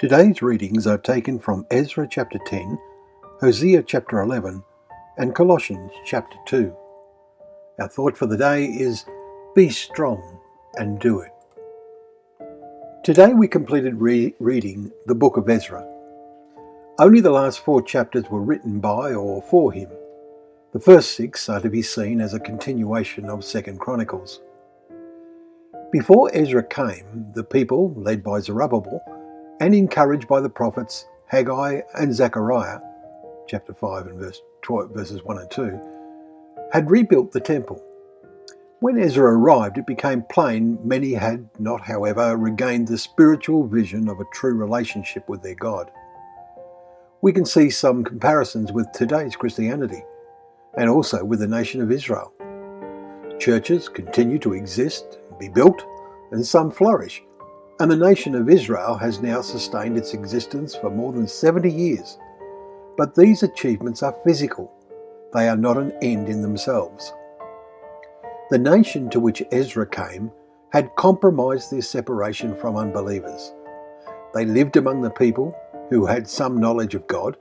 Today's readings are taken from Ezra chapter 10, Hosea chapter 11, and Colossians chapter 2. Our thought for the day is, be strong and do it. Today we completed reading the book of Ezra. Only the last 4 chapters were written by or for him. The first 6 are to be seen as a continuation of 2 Chronicles. Before Ezra came, the people, led by Zerubbabel, and encouraged by the prophets Haggai and Zechariah, chapter 5 and verses 1 and 2, had rebuilt the temple. When Ezra arrived, it became plain many had not, however, regained the spiritual vision of a true relationship with their God. We can see some comparisons with today's Christianity, and also with the nation of Israel. Churches continue to exist and be built, and some flourish, and the nation of Israel has now sustained its existence for more than 70 years. But these achievements are physical. They are not an end in themselves. The nation to which Ezra came had compromised their separation from unbelievers. They lived among the people who had some knowledge of God,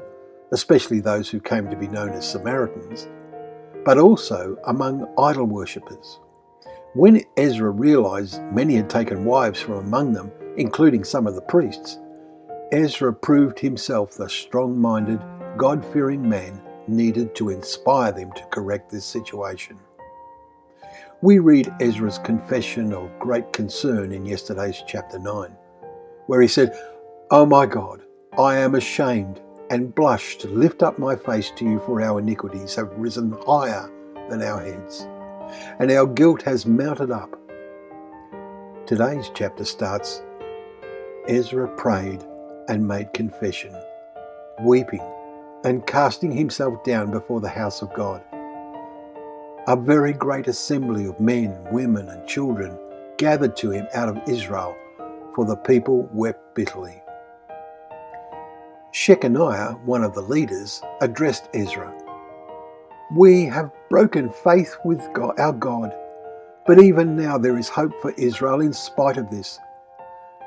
especially those who came to be known as Samaritans, but also among idol worshippers. When Ezra realized many had taken wives from among them, including some of the priests, Ezra proved himself the strong-minded, God-fearing man needed to inspire them to correct this situation. We read Ezra's confession of great concern in yesterday's chapter 9, where he said, "Oh my God, I am ashamed and blush to lift up my face to you, for our iniquities have risen higher than our heads, and our guilt has mounted up." Today's chapter starts, Ezra prayed and made confession, weeping and casting himself down before the house of God. A very great assembly of men, women and children gathered to him out of Israel, for the people wept bitterly. Shechaniah, one of the leaders, addressed Ezra. "We have broken faith with our God, but even now there is hope for Israel in spite of this.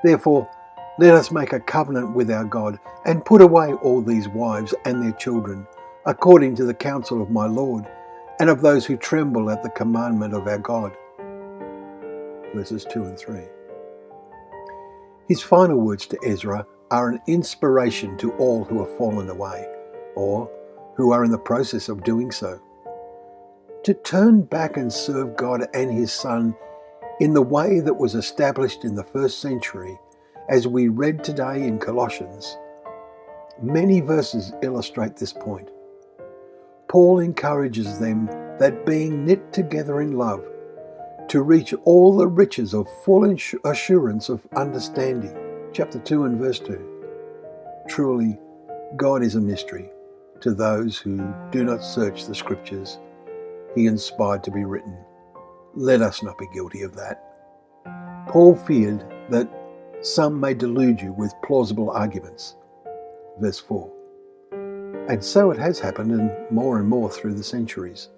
Therefore, let us make a covenant with our God and put away all these wives and their children, according to the counsel of my Lord and of those who tremble at the commandment of our God." Verses 2 and 3. His final words to Ezra are an inspiration to all who have fallen away, or who are in the process of doing so, to turn back and serve God and His Son in the way that was established in the first century, as we read today in Colossians. Many verses illustrate this point. Paul encourages them that being knit together in love, to reach all the riches of full assurance of understanding. Chapter 2 and verse 2. Truly, God is a mystery to those who do not search the Scriptures He inspired to be written. Let us not be guilty of that. Paul feared that some may delude you with plausible arguments. Verse 4. And so it has happened, and more through the centuries.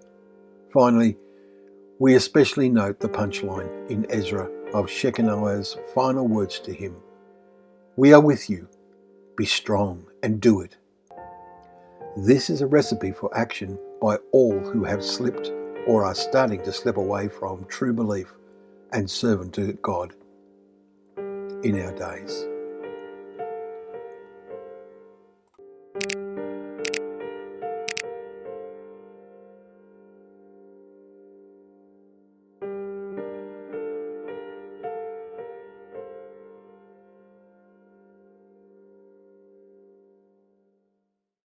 Finally, we especially note the punchline in Ezra of Shechaniah's final words to him. "We are with you. Be strong and do it." This is a recipe for action by all who have slipped or are starting to slip away from true belief and servant to God in our days.